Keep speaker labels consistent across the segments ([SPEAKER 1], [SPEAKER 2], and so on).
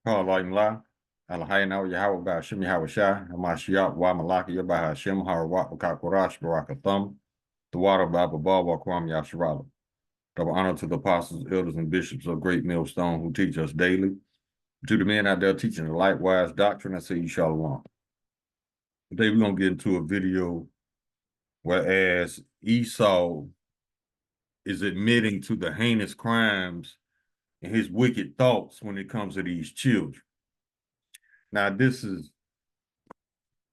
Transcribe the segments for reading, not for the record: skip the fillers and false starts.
[SPEAKER 1] Call like la, Alahayna Yahweh Bashim Yahweh Shai, Hamashiach, Wa Malaki Yabah Hashem, Harawat Wakakorash, Barakathum, the water Baba Baba Kwam Yasharala. Double honor to the apostles, elders, and bishops of Great Millstone who teach us daily. To the men out there teaching the likewise doctrine, I say you shalom. Today we're going to get into a video whereas Esau is admitting to the heinous crimes and his wicked thoughts when it comes to these children. Now, this is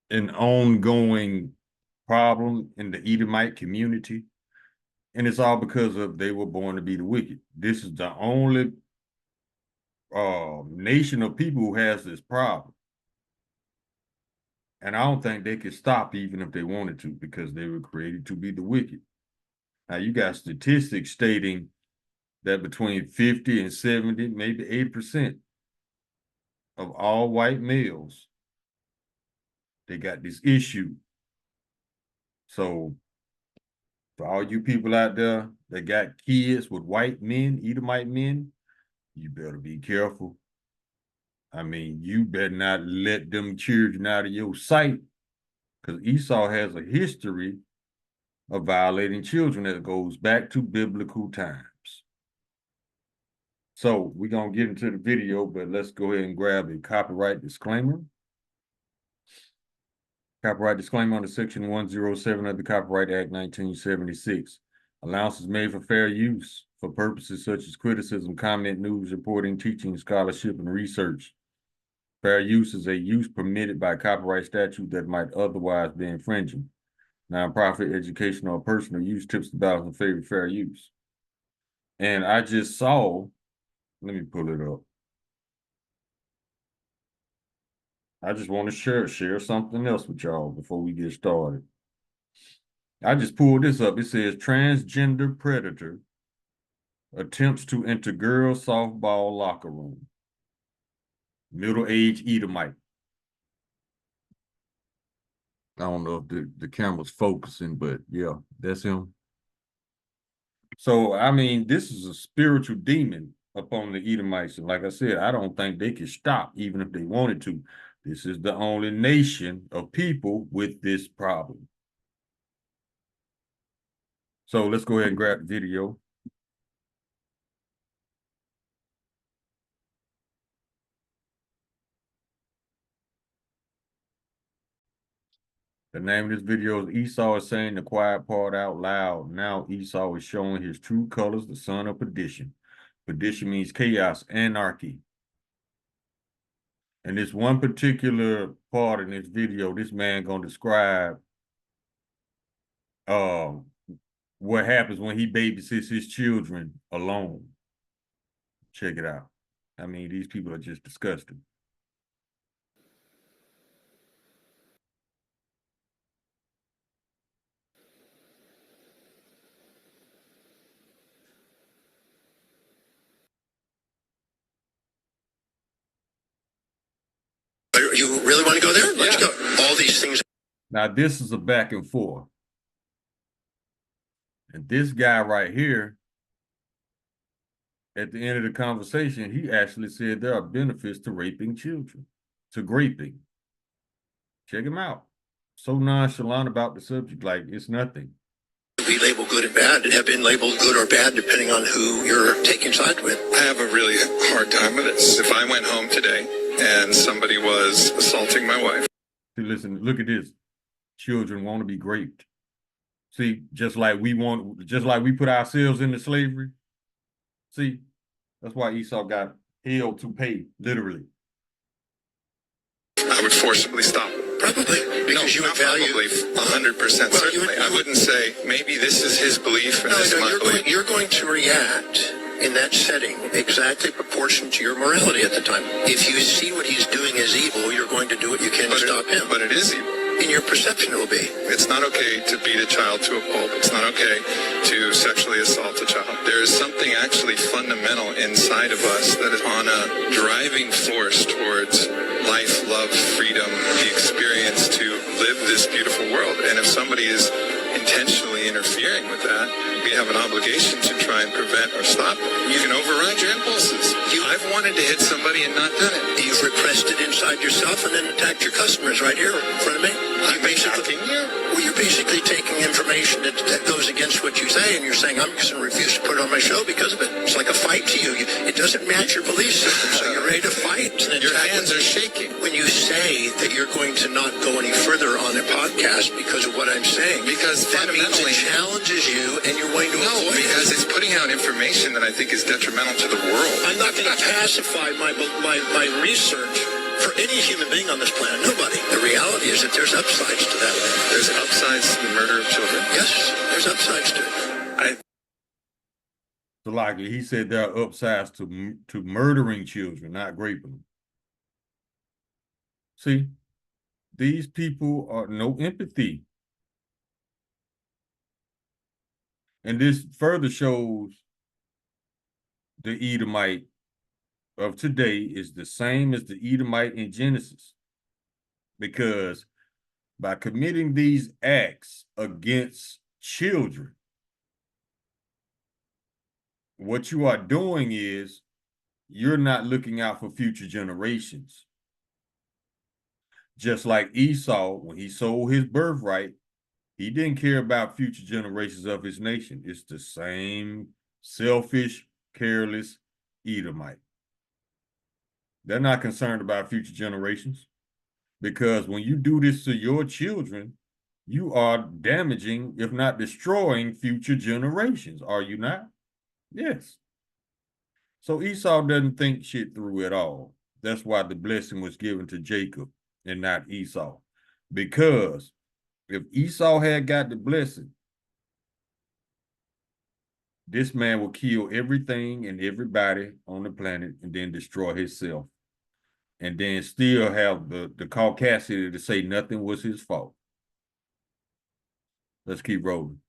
[SPEAKER 1] an ongoing problem in the Edomite community, and it's all because of they were born to be the wicked. This is the only nation of people who has this problem. And I don't think they could stop even if they wanted to, because they were created to be the wicked. Now, you got statistics stating that between 50 and 70, maybe 80% of all white males, they got this issue. So for all you people out there that got kids with white men, Edomite men, you better be careful. I mean, you better not let them children out of your sight, because Esau has a history of violating children that goes back to biblical times. So we're going to get into the video, but let's go ahead and grab a copyright disclaimer. Copyright disclaimer under Section 107 of the Copyright Act 1976. Allowance is made for fair use for purposes such as criticism, comment, news reporting, teaching, scholarship, and research. Fair use is a use permitted by copyright statute that might otherwise be infringing. Nonprofit, educational, or personal use tips the balance in favor of fair use. And I just saw, let me pull it up. I just want to share something else with y'all before we get started. I just pulled this up. It says transgender predator attempts to enter girl softball locker room. Middle-aged Edomite. I don't know if the camera's focusing, but yeah, that's him. So, I mean, this is a spiritual demon upon the Edomites. And like I said, I don't think they could stop even if they wanted to. This is the only nation of people with this problem. So let's go ahead and grab the video. The name of this video is Esau is saying the quiet part out loud. Now Esau is showing his true colors, the son of perdition. Perdition means chaos, anarchy. And this one particular part in this video, this man gonna describe what happens when he babysits his children alone. Check it out. I mean, these people are just disgusting.
[SPEAKER 2] You really want to go there? Let's go. All these things.
[SPEAKER 1] Now, this is a back and forth. And this guy right here, at the end of the conversation, he actually said there are benefits to raping children, to graping. Check him out. So nonchalant about the subject, like it's nothing.
[SPEAKER 2] We label good and bad and have been labeled good or bad depending on who you're taking sides with.
[SPEAKER 3] I have a really hard time with this. If I went home today and somebody was assaulting my wife.
[SPEAKER 1] See, listen, look at this. Children want to be raped. See, just like we put ourselves into slavery. See, that's why Esau got hell to pay, literally.
[SPEAKER 3] I would forcibly stop.
[SPEAKER 2] Probably, because you would value...
[SPEAKER 3] Probably, 100%, certainly. I wouldn't say, maybe this is his belief and this is my belief.
[SPEAKER 2] You're going to react in that setting exactly proportioned to your morality at the time. If you see what he's doing as evil, you're going to do what you can to stop him.
[SPEAKER 3] But it is evil.
[SPEAKER 2] In your perception, it will be.
[SPEAKER 3] It's not okay to beat a child to a pulp. It's not okay to sexually assault a child. There is something actually fundamental inside of us that is on a driving force towards life, love, freedom, the experience to live this beautiful world. And if somebody is intentionally interfering with that, we have an obligation to try and prevent or stop it. You can override your impulses. I've wanted to hit somebody and not done it.
[SPEAKER 2] You inside yourself and then attacked your customers right here in front of me. You're basically taking information that goes against what you say, and you're saying, I'm just going to refuse to put it on my show because of it. It's like a fight to you. It doesn't match your belief system, so you're ready to fight. And
[SPEAKER 3] Your hands are shaking.
[SPEAKER 2] when you say that you're going to not go any further on a podcast because of what I'm saying.
[SPEAKER 3] Because
[SPEAKER 2] that means
[SPEAKER 3] fundamentally-
[SPEAKER 2] it challenges you, and you're going to
[SPEAKER 3] No,
[SPEAKER 2] avoid
[SPEAKER 3] because
[SPEAKER 2] it.
[SPEAKER 3] it's putting out information that I think is detrimental to the world.
[SPEAKER 2] I'm not going to pacify my research for any human being on this planet. Nobody. The reality is that there's upsides to that.
[SPEAKER 3] There's upsides to the murder of children.
[SPEAKER 2] Yes, there's upsides to it.
[SPEAKER 1] So like he said, there are upsides to murdering children, not raping them. See, these people are no empathy. And this further shows the Edomite of today is the same as the Edomite in Genesis. Because by committing these acts against children, what you are doing is you're not looking out for future generations. Just like Esau, when he sold his birthright, he didn't care about future generations of his nation. It's the same selfish, careless Edomite. They're not concerned about future generations, because when you do this to your children, you are damaging, if not destroying, future generations. Are you not? Yes. So Esau doesn't think shit through at all. That's why the blessing was given to Jacob and not Esau. Because if Esau had got the blessing, this man will kill everything and everybody on the planet and then destroy himself. And then still have the caucasity to say nothing was his fault. Let's keep rolling.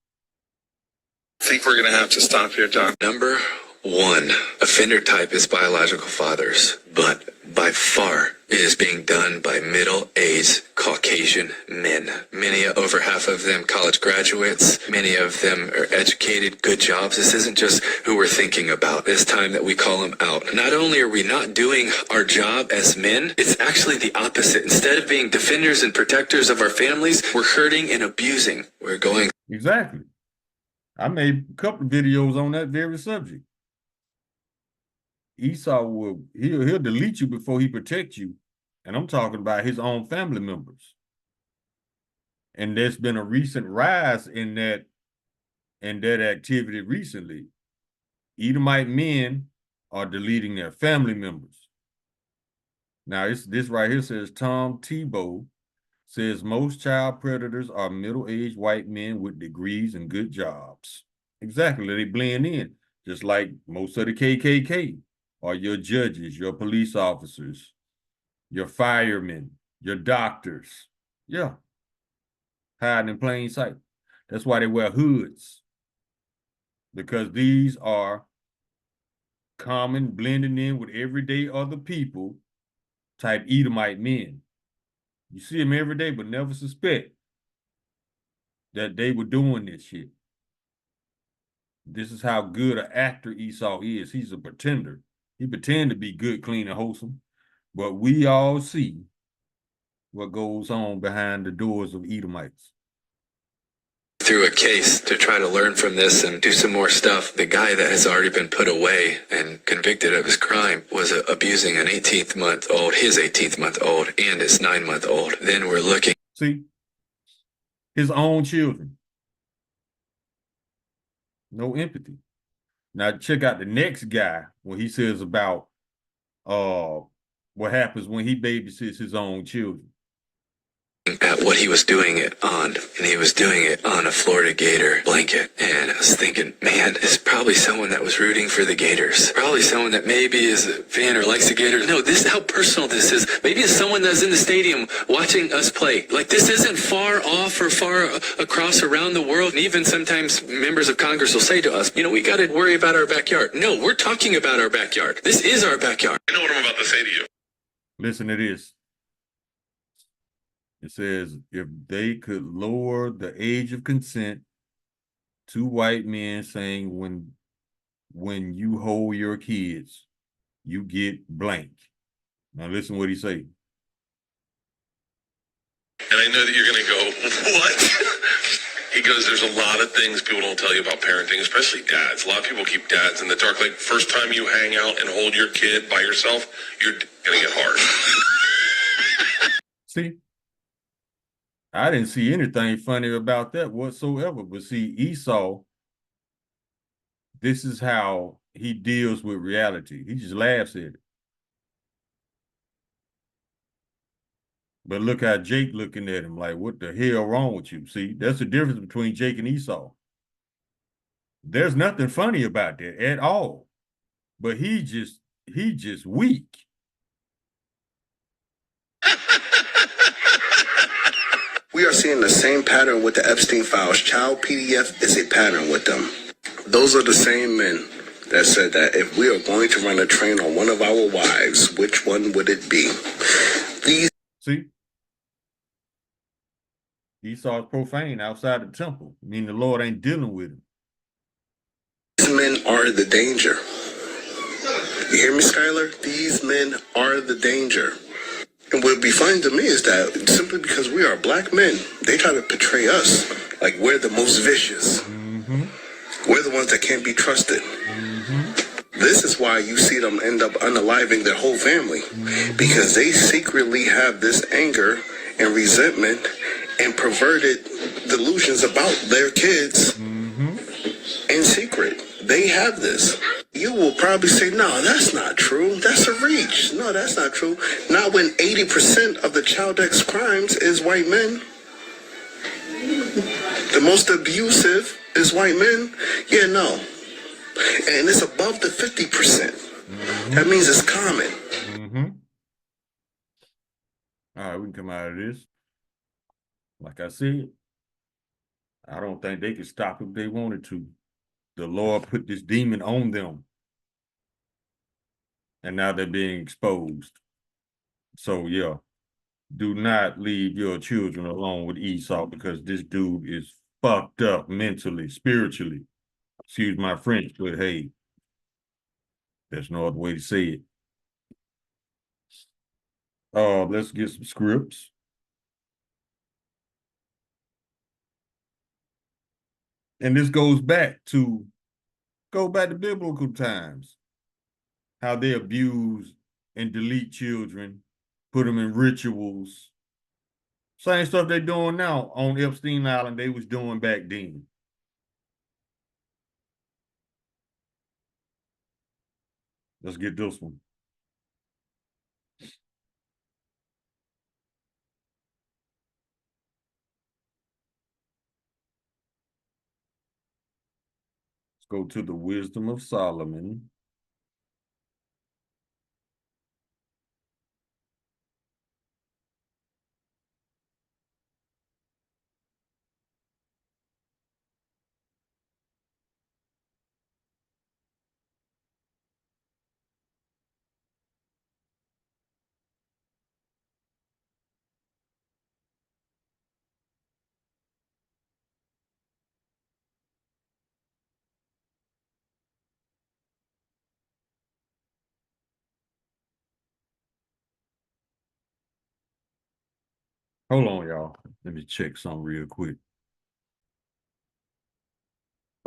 [SPEAKER 3] I think we're going to have to stop here, John.
[SPEAKER 4] Number one, offender type is biological fathers, but by far it is being done by middle-aged Caucasian men. Many, over half of them, college graduates. Many of them are educated, good jobs. This isn't just who we're thinking about. It's time that we call them out. Not only are we not doing our job as men, it's actually the opposite. Instead of being defenders and protectors of our families, we're hurting and abusing. We're going.
[SPEAKER 1] Exactly. I made a couple of videos on that very subject. Esau he'll delete you before he protects you. And I'm talking about his own family members. And there's been a recent rise in that activity recently. Edomite men are deleting their family members. Now, this right here says Tom Tebow says most child predators are middle-aged white men with degrees and good jobs. Exactly, they blend in, just like most of the KKK are your judges, your police officers, your firemen, your doctors. Yeah, hiding in plain sight. That's why they wear hoods, because these are common, blending in with everyday other people type Edomite men. You see them every day, but never suspect that they were doing this shit. This is how good an actor Esau is. He's a pretender. He pretend to be good, clean, and wholesome, but we all see what goes on behind the doors of Edomites.
[SPEAKER 4] Through a case to try to learn from this and do some more stuff. The guy that has already been put away and convicted of his crime was abusing an 18-month-old, his 18-month-old, and his 9-month-old. Then we're looking.
[SPEAKER 1] See, his own children. No empathy. Now check out the next guy when he says about what happens when he babysits his own children.
[SPEAKER 4] At what he was doing it on, and he was doing it on a Florida Gator blanket. And I was thinking, man, it's probably someone that was rooting for the Gators. Probably someone that maybe is a fan or likes the Gators. No, this is how personal this is. Maybe it's someone that's in the stadium watching us play. Like, this isn't far off or far across around the world. And even sometimes members of Congress will say to us, we got to worry about our backyard. No, we're talking about our backyard. This is our backyard.
[SPEAKER 3] You know what I'm about to say to you.
[SPEAKER 1] Listen to this. It says, if they could lower the age of consent, two white men saying when you hold your kids, you get blank. Now listen what he say.
[SPEAKER 5] And I know that you're going to go, what? He goes, there's a lot of things people don't tell you about parenting, especially dads. A lot of people keep dads in the dark. Like, first time you hang out and hold your kid by yourself, you're going to get hard.
[SPEAKER 1] See, I didn't see anything funny about that whatsoever. But see, Esau, this is how he deals with reality. He just laughs at it. But look how Jake looking at him like, what the hell wrong with you? See, that's the difference between Jake and Esau. There's nothing funny about that at all. But he just weak.
[SPEAKER 6] We are seeing the same pattern with the Epstein files. Child PDF is a pattern with them. Those are the same men that said that if we are going to run a train on one of our wives, which one would it be? These
[SPEAKER 1] See? Esau is profane outside the temple, meaning the Lord ain't dealing with him.
[SPEAKER 6] men are the danger. You hear me, Skylar? These men are the danger. And what would be funny to me is that simply because we are black men, they try to portray us like we're the most vicious. We're the ones that can't be trusted. This is why you see them end up unaliving their whole family, because they secretly have this anger and resentment and perverted delusions about their kids in secret. They have this. You will probably say, no, that's not true. That's a reach. No, that's not true. Not when 80% of the child X crimes is white men. The most abusive is white men. Yeah, no. And it's above the 50%. That means it's common.
[SPEAKER 1] All right, we can come out of this. Like I said, I don't think they could stop if they wanted to. The Lord put this demon on them. And now they're being exposed. So, yeah, do not leave your children alone with Esau, because this dude is fucked up mentally, spiritually. Excuse my French, but hey, there's no other way to say it. Let's get some scripts. And this goes back to biblical times, how they abuse and delete children, put them in rituals. Same stuff they're doing now on Epstein Island, they was doing back then. Let's get this one. Let's go to the Wisdom of Solomon. Hold on, y'all. Let me check something real quick.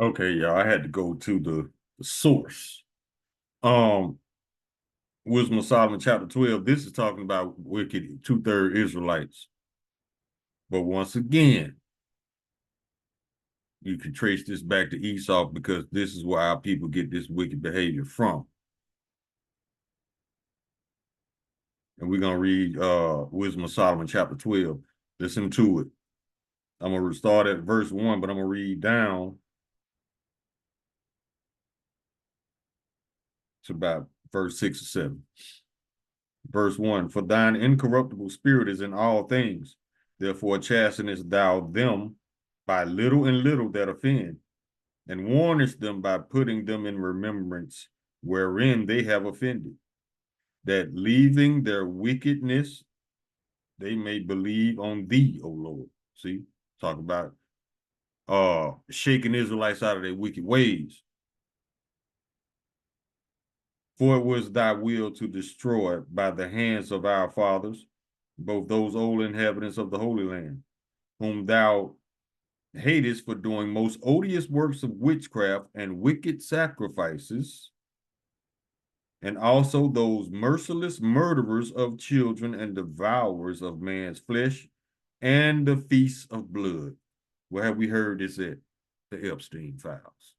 [SPEAKER 1] Okay, y'all, I had to go to the source. Wisdom of Solomon, chapter 12. This is talking about wicked 2/3 Israelites. But once again, you can trace this back to Esau, because this is where our people get this wicked behavior from. And we're going to read Wisdom of Solomon, chapter 12. Listen to it. I'm going to start at verse 1, but I'm going to read down to about verse 6 or 7. Verse 1, for thine incorruptible spirit is in all things. Therefore chastenest thou them by little and little that offend, and warnest them by putting them in remembrance wherein they have offended, that leaving their wickedness, they may believe on thee, O Lord. See, talk about shaking Israelites out of their wicked ways. For it was thy will to destroy by the hands of our fathers, both those old inhabitants of the Holy Land, whom thou hatest for doing most odious works of witchcraft and wicked sacrifices, and also those merciless murderers of children and devourers of man's flesh, and the feasts of blood. Where have we heard this at? The Epstein files.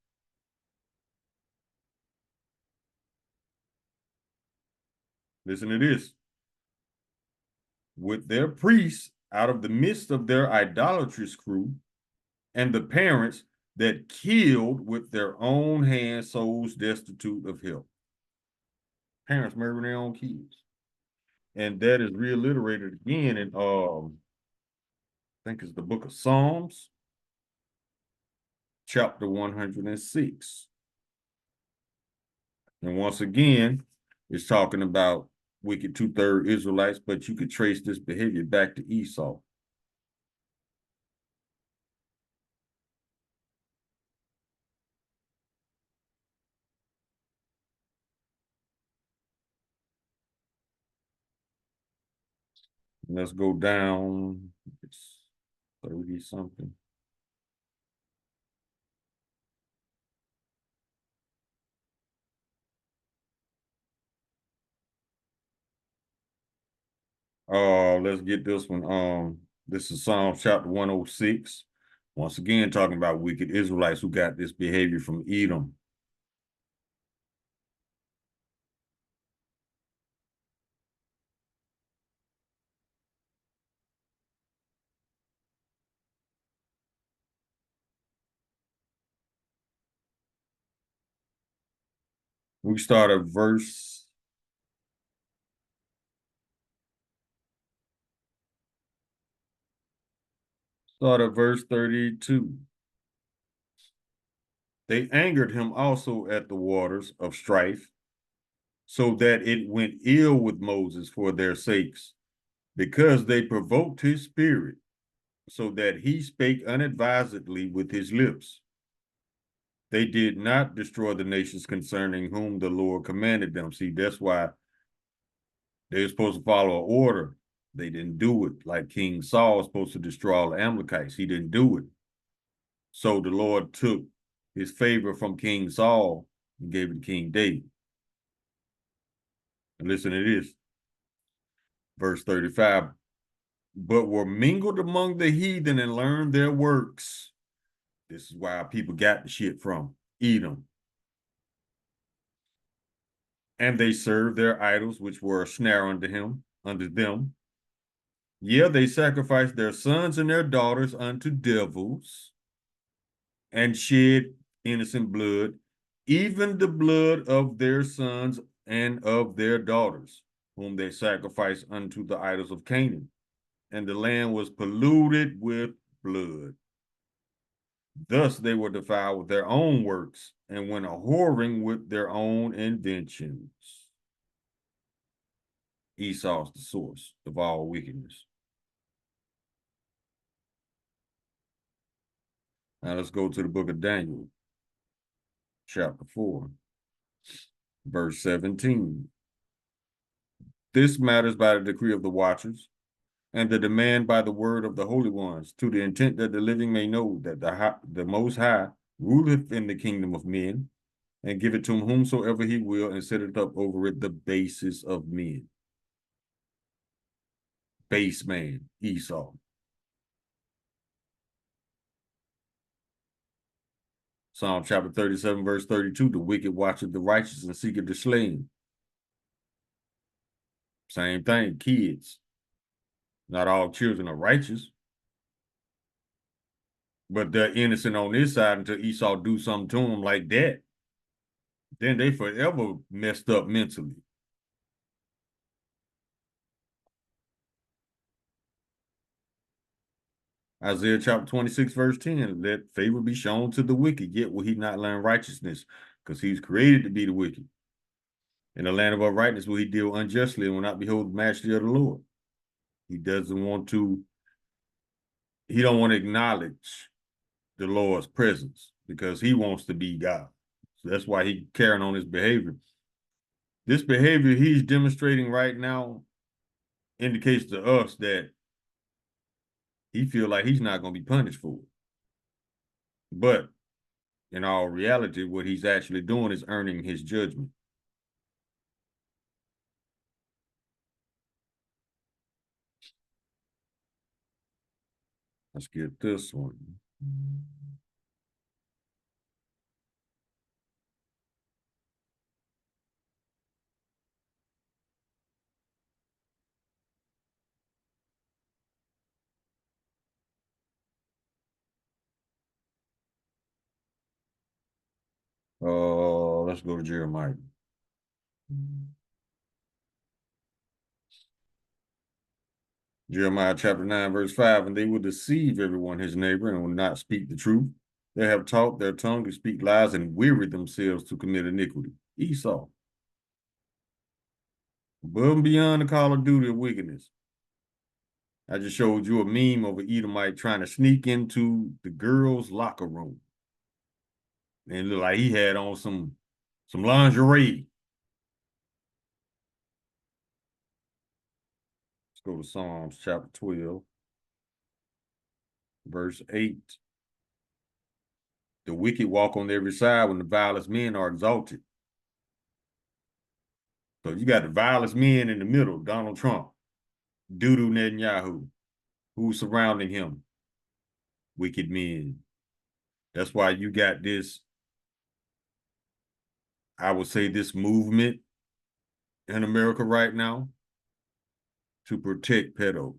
[SPEAKER 1] Listen to this. With their priests out of the midst of their idolatrous crew, and the parents that killed with their own hands souls destitute of help. Parents murdering their own kids. And that is reiterated again in I think it's the book of Psalms, chapter 106. And once again, it's talking about wicked 2/3 Israelites, but you could trace this behavior back to Esau. Let's go down. It's 30 something. Let's get this one. This is Psalm chapter 106. Once again, talking about wicked Israelites who got this behavior from Edom. We start at verse 32. They angered him also at the waters of strife, so that it went ill with Moses for their sakes, because they provoked his spirit, so that he spake unadvisedly with his lips. They did not destroy the nations concerning whom the Lord commanded them. See, that's why they're supposed to follow an order. They didn't do it. Like King Saul was supposed to destroy all the Amalekites. He didn't do it. So the Lord took his favor from King Saul and gave it to King David. And listen to this. Verse 35. But were mingled among the heathen and learned their works. This is why people got the shit from Edom. And they served their idols, which were a snare unto them. Yeah, they sacrificed their sons and their daughters unto devils, and shed innocent blood, even the blood of their sons and of their daughters, whom they sacrificed unto the idols of Canaan. And the land was polluted with blood. Thus they were defiled with their own works, and went a whoring with their own inventions. Esau's the source of all wickedness. Now let's go to the book of Daniel, chapter 4, verse 17. This matters by the decree of the watchers, and the demand by the word of the holy ones, to the intent that the living may know that the Most High ruleth in the kingdom of men, and giveth to whomsoever he will, and setteth up over it the basis of men. Base man, Esau. Psalm chapter 37, verse 32, the wicked watcheth the righteous and seeketh to slay him. Same thing, kids. Not all children are righteous, but they're innocent on this side until Esau do something to them like that. Then they forever messed up mentally. Isaiah chapter 26, verse 10, let favor be shown to the wicked, yet will he not learn righteousness, because he's created to be the wicked. In the land of uprightness will he deal unjustly, and will not behold the majesty of the Lord. He don't want to acknowledge the Lord's presence, because he wants to be God. So that's why he's carrying on his behavior. This behavior he's demonstrating right now indicates to us that he feel like he's not going to be punished for it. But in all reality, what he's actually doing is earning his judgment. Let's get this one. Let's go to Jeremiah. Jeremiah chapter 9, verse 5, and they will deceive everyone his neighbor and will not speak the truth. They have taught their tongue to speak lies and weary themselves to commit iniquity. Esau. Above and beyond the call of duty of wickedness. I just showed you a meme of an Edomite trying to sneak into the girls' locker room. And it looked like he had on some lingerie. Let's go to Psalms chapter 12, verse 8. The wicked walk on every side when the vilest men are exalted. So you got the vilest men in the middle, Donald Trump, Dudu Netanyahu, who's surrounding him, wicked men. That's why you got this, I would say, this movement in America right now to protect pedos.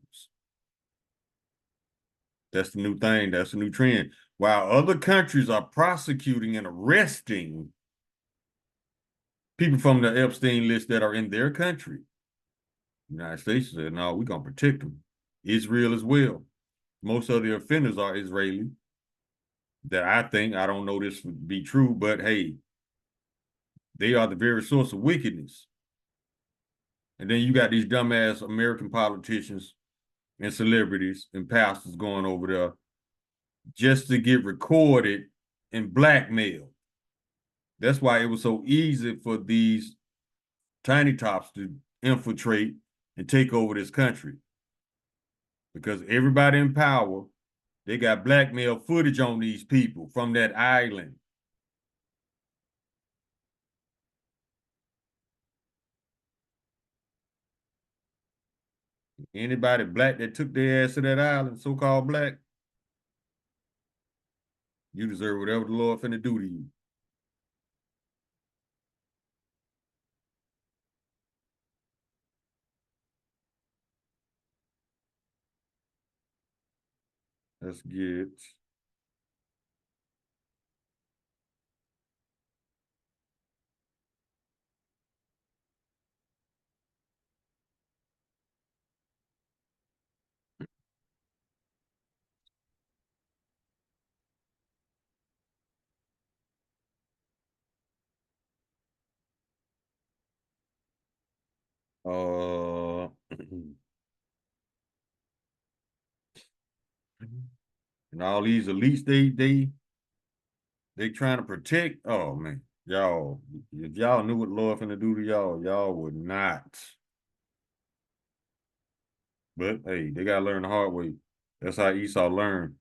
[SPEAKER 1] That's the new thing. That's the new trend. While other countries are prosecuting and arresting people from the Epstein list that are in their country, the United States said, no, we're going to protect them. Israel as well. Most of the offenders are Israeli. That I don't know this would be true, but hey, they are the very source of wickedness. And then you got these dumbass American politicians and celebrities and pastors going over there just to get recorded and blackmailed. That's why it was so easy for these tiny tops to infiltrate and take over this country. Because everybody in power, they got blackmail footage on these people from that island. Anybody black that took their ass to that island, so-called black, you deserve whatever the Lord finna do to you. Let's get and all these elites they trying to protect. Oh man, y'all, if y'all knew what the Lord finna do to y'all, y'all would not. But hey, they gotta learn the hard way. That's how Esau learned.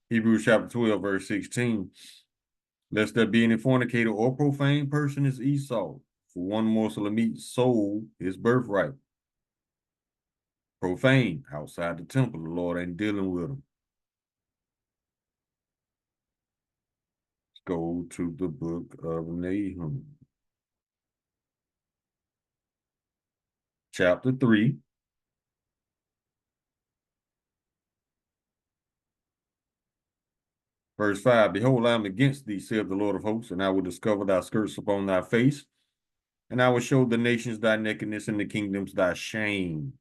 [SPEAKER 1] Hebrews chapter 12, verse 16. Lest there be any fornicator or profane person as Esau, for one morsel of meat sold his birthright. Profane, outside the temple, the Lord ain't dealing with them. Let's go to the book of Nahum. Chapter 3. Verse 5, behold, I am against thee, saith the Lord of hosts, and I will discover thy skirts upon thy face, and I will show the nations thy nakedness and the kingdoms thy shame.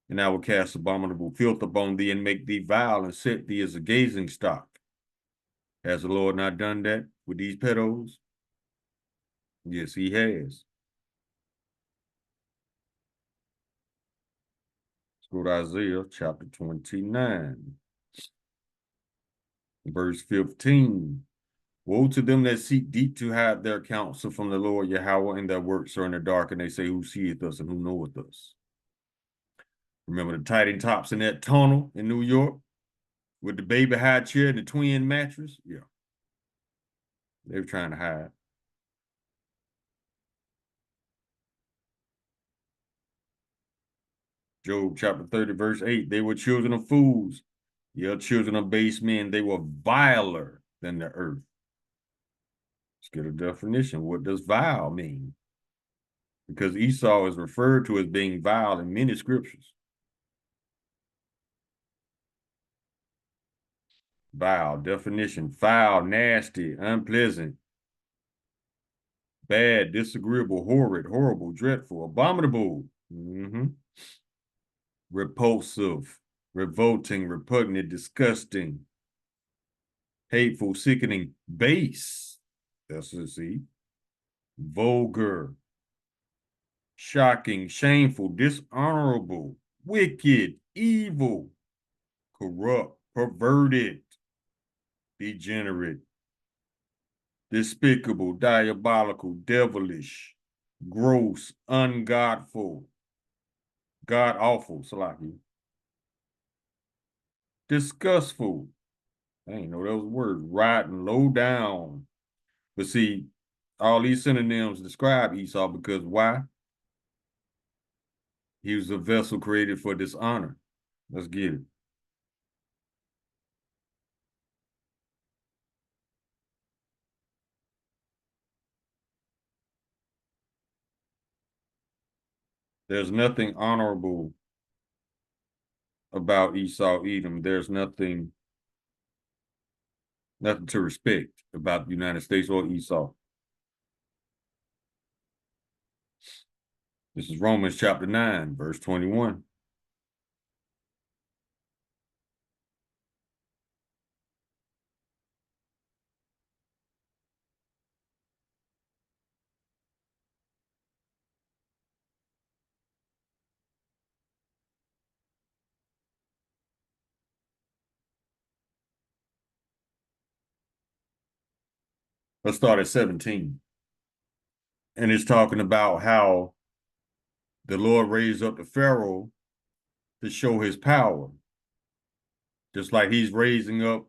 [SPEAKER 1] And I will cast abominable filth upon thee and make thee vile and set thee as a gazing stock. Has the Lord not done that with these pedos? Yes, he has. Let's go to Isaiah chapter 29. Verse 15. Woe to them that seek deep to hide their counsel from the Lord Yahweh, and their works are in the dark, and they say, who seeth us and who knoweth us? Remember the Titan tops in that tunnel in New York with the baby high chair and the twin mattress? Yeah. They were trying to hide. Job chapter 30, verse 8. They were children of fools. Yeah, children of base men. They were viler than the earth. Let's get a definition. What does vile mean? Because Esau is referred to as being vile in many scriptures. Vile, definition, foul, nasty, unpleasant, bad, disagreeable, horrid, horrible, dreadful, abominable, repulsive, revolting, repugnant, disgusting, hateful, sickening, base, that's a C, vulgar, shocking, shameful, dishonorable, wicked, evil, corrupt, perverted, degenerate, despicable, diabolical, devilish, gross, ungodful, god awful, Salaki, disgustful. I ain't know those words, rotten, low down. But see, all these synonyms describe Esau because why? He was a vessel created for dishonor. Let's get it. There's nothing honorable about Esau, Edom. There's nothing to respect about the United States or Esau. This is Romans chapter 9, verse 21. Let's start at 17. And it's talking about how the Lord raised up the Pharaoh to show his power. Just like he's raising up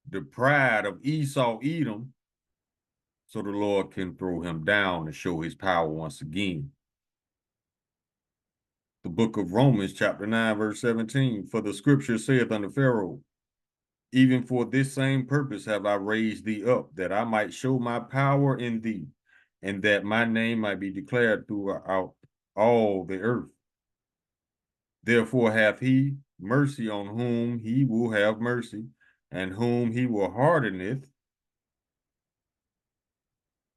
[SPEAKER 1] the pride of Esau, Edom, so the Lord can throw him down and show his power once again. The book of Romans, chapter 9, verse 17, for the scripture saith unto Pharaoh, even for this same purpose have I raised thee up, that I might show my power in thee, and that my name might be declared throughout all the earth. Therefore hath he mercy on whom he will have mercy, and whom he will hardeneth.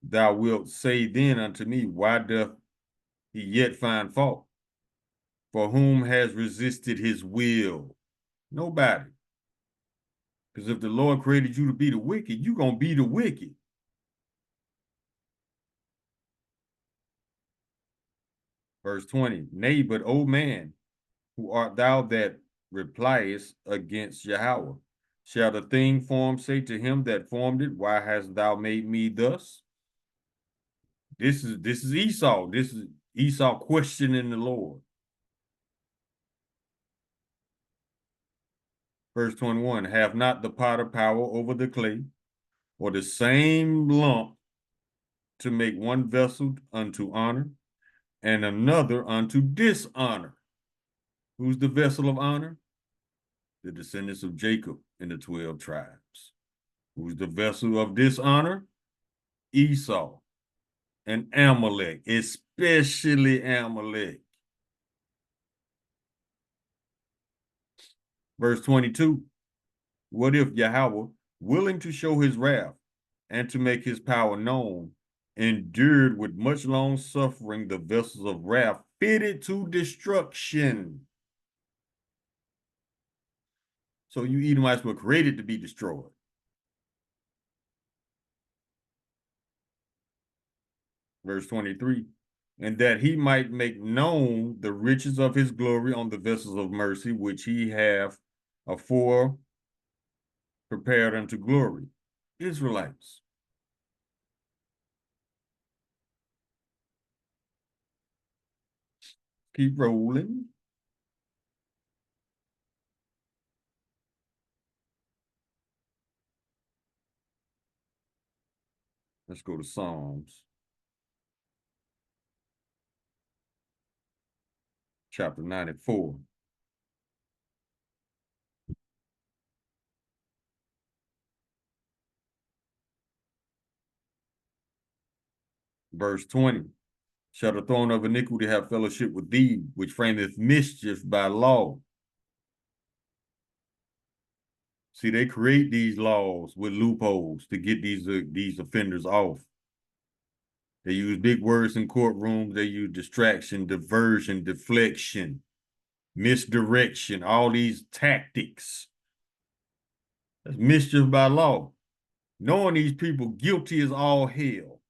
[SPEAKER 1] Thou wilt say then unto me, why doth he yet find fault? For whom has resisted his will? Nobody. Because if the Lord created you to be the wicked, you're going to be the wicked. Verse 20, nay, but O man, who art thou that repliest against Yahweh? Shall the thing formed say to him that formed it, why hast thou made me thus? This is Esau. This is Esau questioning the Lord. Verse 21, have not the potter power over the clay, or the same lump to make one vessel unto honor and another unto dishonor? Who's the vessel of honor? The descendants of Jacob in the 12 tribes. Who's the vessel of dishonor? Esau and Amalek, especially Amalek. Verse 22, what if Yahweh, willing to show his wrath and to make his power known, endured with much long suffering the vessels of wrath fitted to destruction? So you Edomites were created to be destroyed. Verse 23, and that he might make known the riches of his glory on the vessels of mercy, which he hath afore prepared unto glory. Israelites. Keep rolling. Let's go to Psalms. Chapter 94. Verse 20. Shall the throne of iniquity have fellowship with thee, which frameth mischief by law? See, they create these laws with loopholes to get these offenders off. They use big words in courtrooms. They use distraction, diversion, deflection, misdirection, all these tactics. That's mischief by law. Knowing these people guilty as all hell.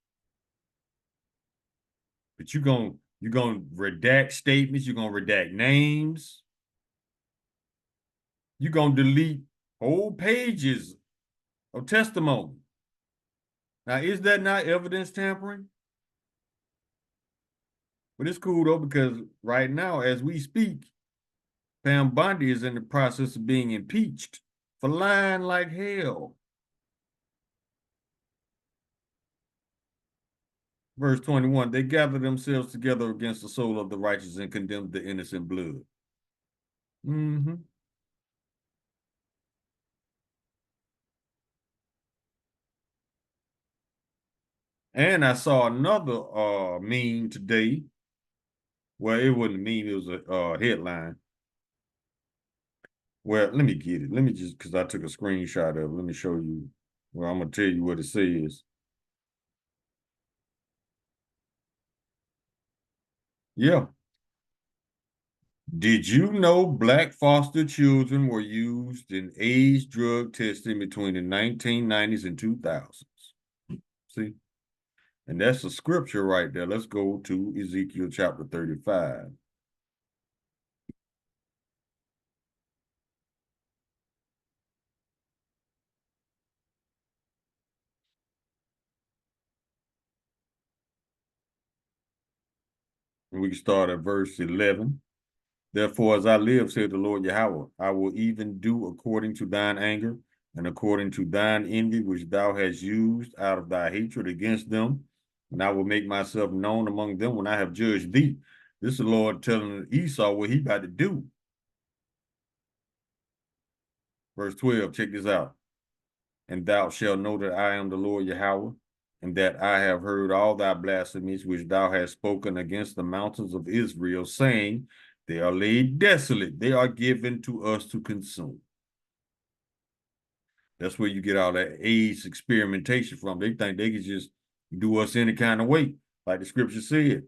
[SPEAKER 1] But you're gonna redact statements, you're gonna redact names, you're gonna delete whole pages of testimony. Now, is that not evidence tampering? But it's cool though, because right now, as we speak, Pam Bondi is in the process of being impeached for lying like hell. Verse 21, they gather themselves together against the soul of the righteous and condemn the innocent blood. Mm-hmm. And I saw another meme today. Well, it wasn't a meme, it was a headline. Well, let me get it. Let me just, because I took a screenshot of it. Let me show you. Well, I'm going to tell you what it says. Yeah. Did you know black foster children were used in AIDS drug testing between the 1990s and 2000s? See? And that's a scripture right there. Let's go to Ezekiel chapter 35. And we can start at verse 11. Therefore, as I live, said the Lord Yahweh, I will even do according to thine anger and according to thine envy, which thou hast used out of thy hatred against them. And I will make myself known among them when I have judged thee. This is the Lord telling Esau what he about to do. Verse 12, check this out. And thou shalt know that I am the Lord Yahweh, and that I have heard all thy blasphemies which thou hast spoken against the mountains of Israel, saying, they are laid desolate. They are given to us to consume. That's where you get all that AIDS experimentation from. They think they can just do us any kind of way, like the scripture said.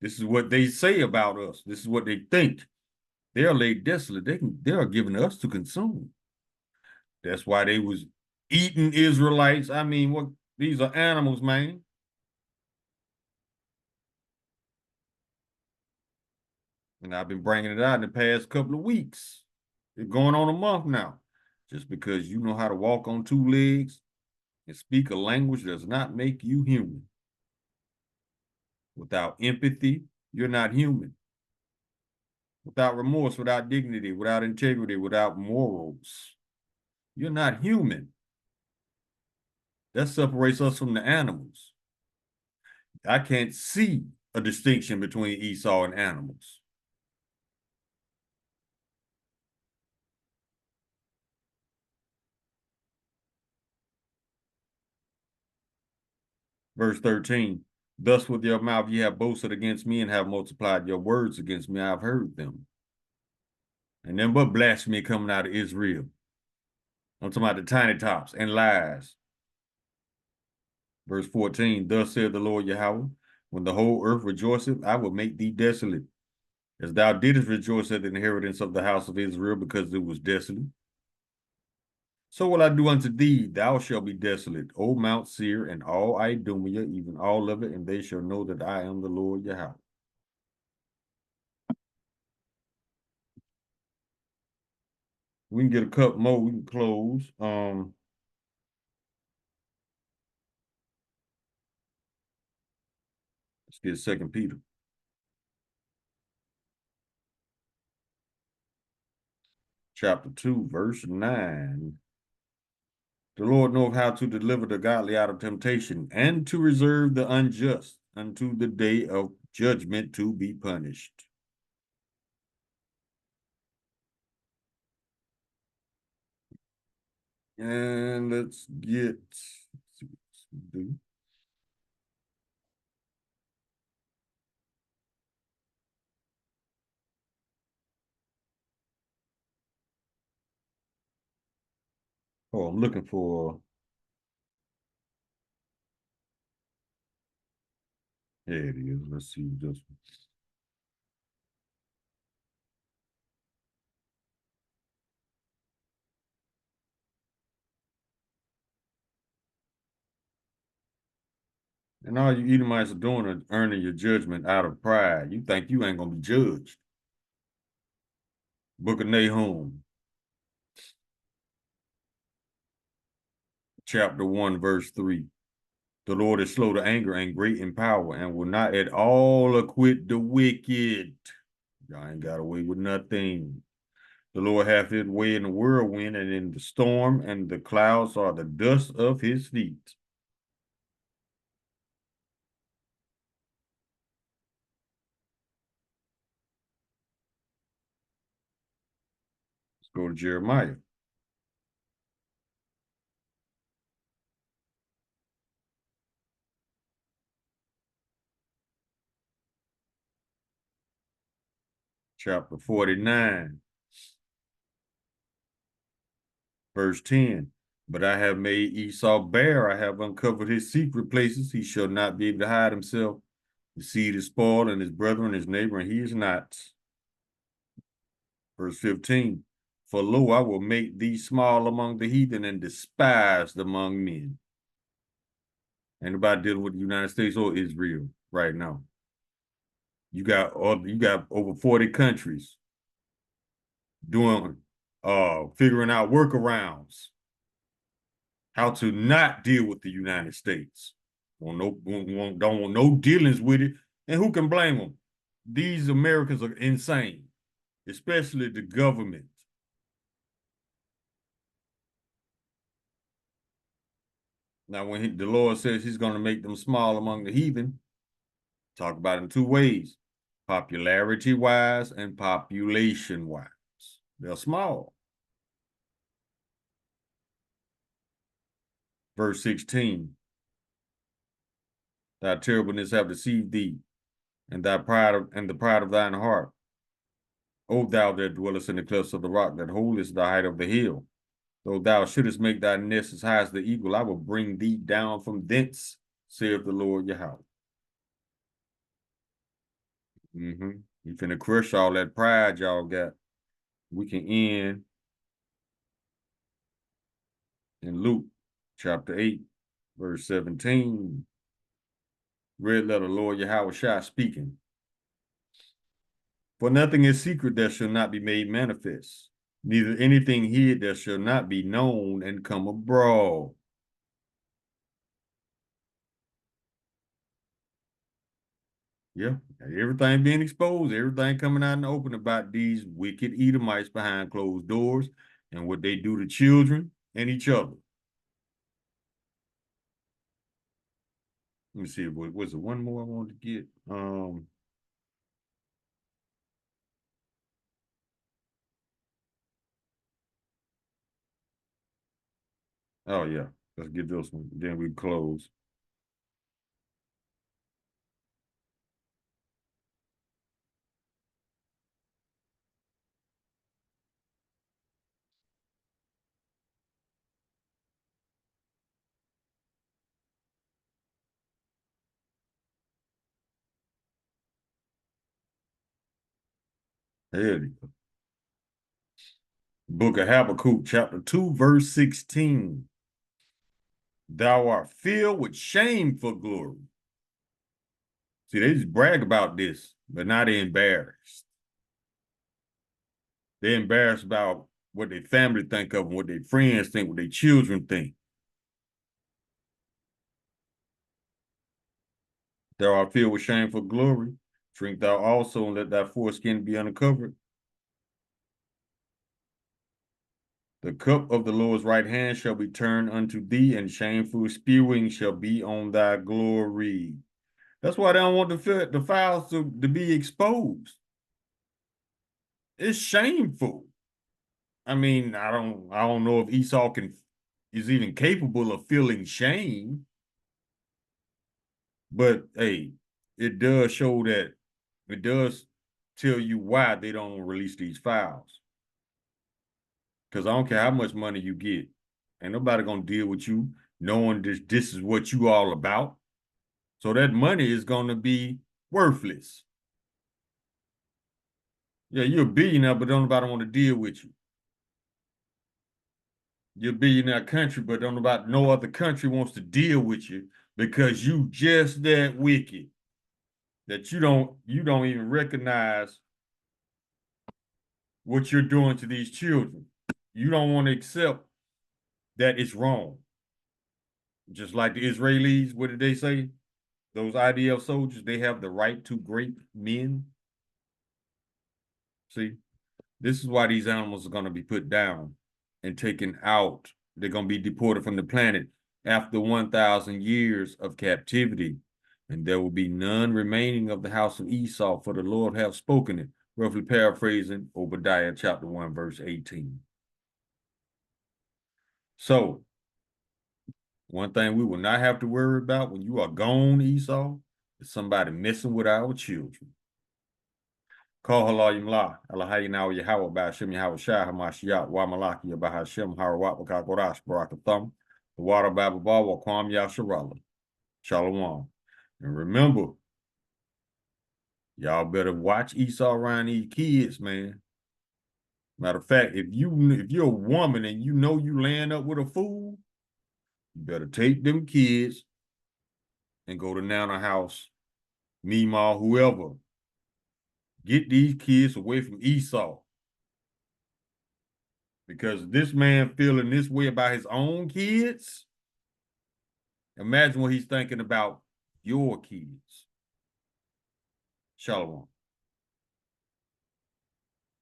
[SPEAKER 1] This is what they say about us. This is what they think. They are laid desolate. They are given us to consume. That's why they was eating Israelites. I mean, what? These are animals, man. And I've been bringing it out in the past couple of weeks. It's going on a month now. Just because you know how to walk on two legs and speak a language does not make you human. Without empathy, you're not human. Without remorse, without dignity, without integrity, without morals, you're not human. That separates us from the animals. I can't see a distinction between Esau and animals. Verse 13, thus with your mouth ye have boasted against me and have multiplied your words against me. I've heard them. And then but blasphemy coming out of Israel. I'm talking about the tiny tops and lies. Verse 14, thus said the Lord Yahweh, when the whole earth rejoiceth, I will make thee desolate, as thou didst rejoice at the inheritance of the house of Israel, because it was desolate. So will I do unto thee, thou shalt be desolate, O Mount Seir, and all Idumea, even all of it, and they shall know that I am the Lord Yahweh. We can get a couple more, we can close. Let's get 2 Peter. Chapter 2, verse 9. The Lord knoweth how to deliver the godly out of temptation, and to reserve the unjust unto the day of judgment to be punished. And let's get oh, I'm looking for. There it is. Let's see this one. And all you Edomites are doing is earning your judgment out of pride. You think you ain't gonna be judged. Book of Nahum, chapter 1, verse 3. The Lord is slow to anger and great in power, and will not at all acquit the wicked. Y'all ain't got away with nothing. The Lord hath his way in the whirlwind and in the storm, and the clouds are the dust of his feet. Let's go to Jeremiah. Chapter 49, verse 10. But I have made Esau bare. I have uncovered his secret places. He shall not be able to hide himself. The seed is spoiled, and his brethren, his neighbor, and he is not. Verse 15. For lo, I will make thee small among the heathen and despised among men. Anybody dealing with the United States or Israel right now? You got over 40 countries doing figuring out workarounds how to not deal with the United States. Don't want no dealings with it. And who can blame them? These Americans are insane, especially the government. Now, when the Lord says he's going to make them small among the heathen, talk about it in two ways, popularity-wise and population-wise. They're small. Verse 16. Thy terribleness have deceived thee, and the pride of thine heart. O thou that dwellest in the clefts of the rock, that holdest the height of the hill. Though thou shouldest make thy nest as high as the eagle, I will bring thee down from thence, saith the Lord Yahweh. You finna crush all that pride y'all got. We can end in Luke chapter 8, verse 17. Red letter, Lord Yahweh Shai speaking. For nothing is secret that shall not be made manifest, neither anything hid that shall not be known and come abroad. Yeah, everything being exposed, everything coming out in the open about these wicked Edomites behind closed doors and what they do to children and each other. Let me see, was there one more I wanted to get? Oh yeah, let's get this one, then we close. There you go. Book of Habakkuk, chapter 2, verse 16. Thou art filled with shame for glory. See, they just brag about this, but now they're embarrassed. They're embarrassed about what their family think of them, what their friends think, what their children think. Thou art filled with shame for glory. Shrink thou also, and let thy foreskin be uncovered. The cup of the Lord's right hand shall be turned unto thee, and shameful spewing shall be on thy glory. That's why they don't want the fowls to be exposed. It's shameful. I mean, I don't know if Esau is even capable of feeling shame. But hey, it does show that it does tell you why they don't release these files. Because I don't care how much money you get. Ain't nobody gonna deal with you knowing this is what you all about. So that money is gonna be worthless. Yeah, you're a billionaire, but don't nobody want to deal with you. You're a billionaire country, but no other country wants to deal with you because you just that wicked that you don't even recognize what you're doing to these children. You don't want to accept that it's wrong. Just like the Israelis, what did they say? Those IDF soldiers, they have the right to grape men. See, this is why these animals are going to be put down and taken out. They're going to be deported from the planet after 1,000 years of captivity. And there will be none remaining of the house of Esau, for the Lord hath spoken it. Roughly paraphrasing Obadiah chapter 1, verse 18. So, one thing we will not have to worry about when you are gone, Esau, is somebody messing with our children. Call halayim la, Allahayinaw Yahweh, Ba'ashem Yahweh Shah, Hamashiach, Wa Malaki, Bahashem, Harawat, Wakakorash, Barakatham, the water Bababa, Wakwam Yasharala. Shalom. And remember, y'all better watch Esau around these kids, man. Matter of fact, if you're a woman and you know you laying up with a fool, you better take them kids and go to Nana house, Meemaw, whoever. Get these kids away from Esau. Because this man feeling this way about his own kids, imagine what he's thinking about your kids. Shalom.